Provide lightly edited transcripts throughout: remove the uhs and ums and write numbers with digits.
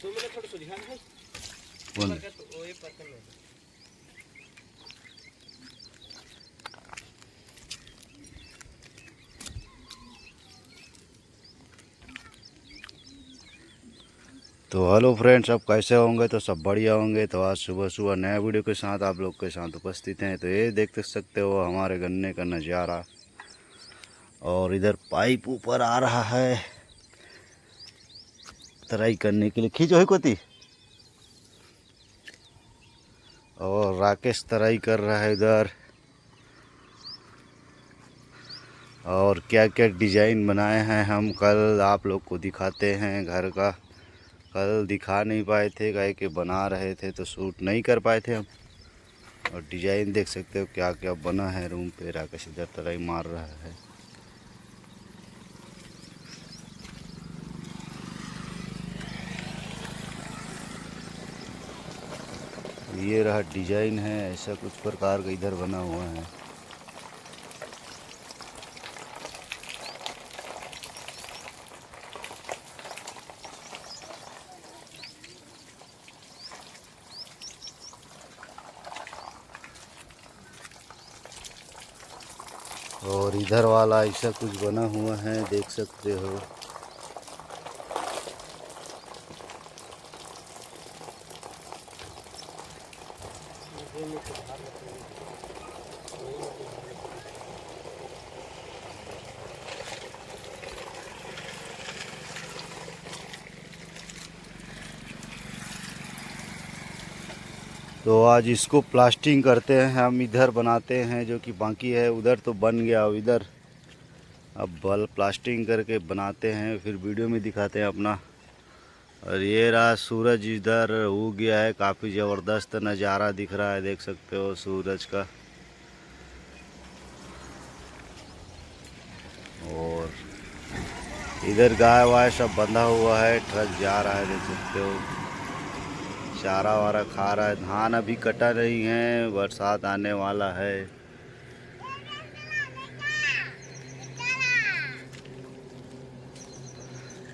तो hello friends, अब कैसे होंगे? तो सब बढ़िया होंगे। तो आज सुबह सुबह नया वीडियो के साथ आप लोग के साथ उपस्थित हैं। तो ये देख सकते हो हमारे गन्ने का नज़ारा, और इधर पाइप ऊपर आ रहा है तराई करने के लिए। खींचो ही कोती। और राकेश तराई कर रहा है इधर। और क्या क्या डिज़ाइन बनाए हैं हम कल आप लोग को दिखाते हैं घर का। कल दिखा नहीं पाए थे, काहे कि बना रहे थे तो शूट नहीं कर पाए थे हम। और डिज़ाइन देख सकते हो क्या क्या बना है रूम पे। राकेश इधर तराई मार रहा है। ये रहा डिजाइन है, ऐसा कुछ प्रकार का इधर बना हुआ है। और इधर वाला ऐसा कुछ बना हुआ है, देख सकते हो। तो आज इसको प्लास्टिंग करते हैं हम, इधर बनाते हैं जो कि बाकी है। उधर तो बन गया, इधर अब बल प्लास्टिंग करके बनाते हैं, फिर वीडियो में दिखाते हैं अपना। और ये रहा सूरज इधर उग गया है, काफ़ी ज़बरदस्त नज़ारा दिख रहा है, देख सकते हो सूरज का। और इधर गाय वाय सब बंधा हुआ है, ट्रक जा रहा है, देख सकते हो। चारा वारा खा रहा है। धान अभी कटा नहीं है, बरसात आने वाला है।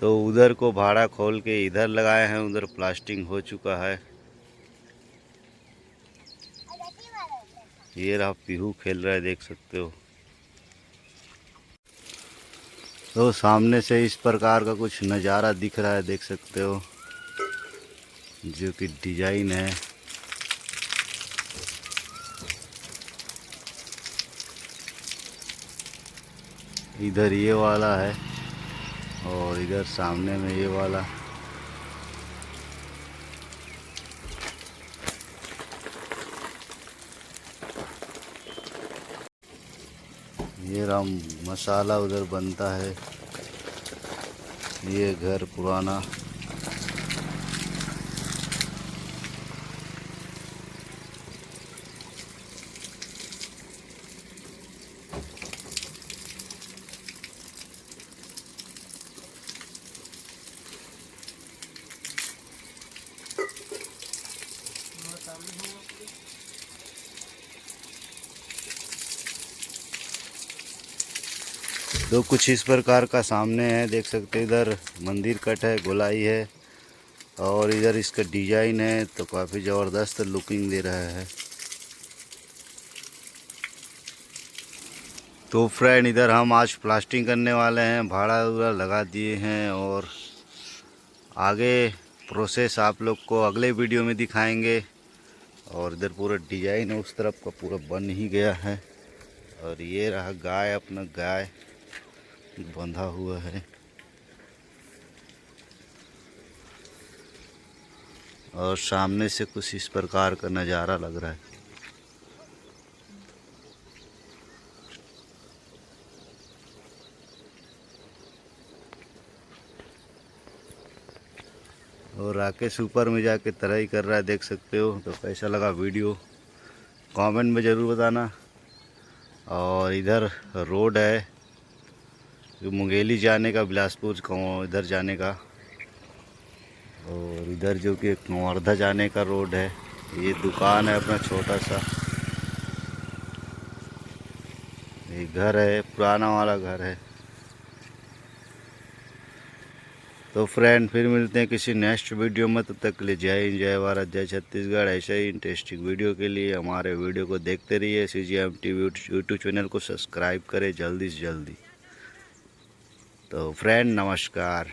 तो उधर को भाड़ा खोल के इधर लगाए हैं, उधर प्लास्टिंग हो चुका है। ये रहा पीहू खेल रहा है, देख सकते हो। तो सामने से इस प्रकार का कुछ नज़ारा दिख रहा है, देख सकते हो, जो कि डिजाइन है। इधर ये वाला है और इधर सामने में ये वाला। ये राम मसाला उधर बनता है। ये घर पुराना। तो कुछ इस प्रकार का सामने है, देख सकते हैं। इधर मंदिर कट है, गोलाई है, और इधर इसका डिजाइन है, तो काफ़ी ज़बरदस्त लुकिंग दे रहा है। तो फ्रेंड, इधर हम आज प्लास्टिंग करने वाले हैं, भाड़ा उड़ा लगा दिए हैं, और आगे प्रोसेस आप लोग को अगले वीडियो में दिखाएंगे। और इधर पूरा डिजाइन है, उस तरफ का पूरा बन ही गया है। और ये रहा गाय, अपना गाय बंधा हुआ है। और सामने से कुछ इस प्रकार का नज़ारा लग रहा है। और राकेश ऊपर में जाके तराई कर रहा है, देख सकते हो। तो कैसा लगा वीडियो कमेंट में ज़रूर बताना। और इधर रोड है जो मुंगेली जाने का, बिलासपुर इधर जाने का। और इधर जो कि कुंवर्धा जाने का रोड है। ये दुकान है अपना छोटा सा। ये घर है, पुराना वाला घर है। तो फ्रेंड फिर मिलते हैं किसी नेक्स्ट वीडियो में, तब तक के लिए जय हिंद, जय भारत, जय छत्तीसगढ़। ऐसे ही इंटरेस्टिंग वीडियो के लिए हमारे वीडियो को देखते रहिए। CGM TV यूट्यूब चैनल को सब्सक्राइब करें जल्दी से जल्दी। तो फ्रेंड नमस्कार।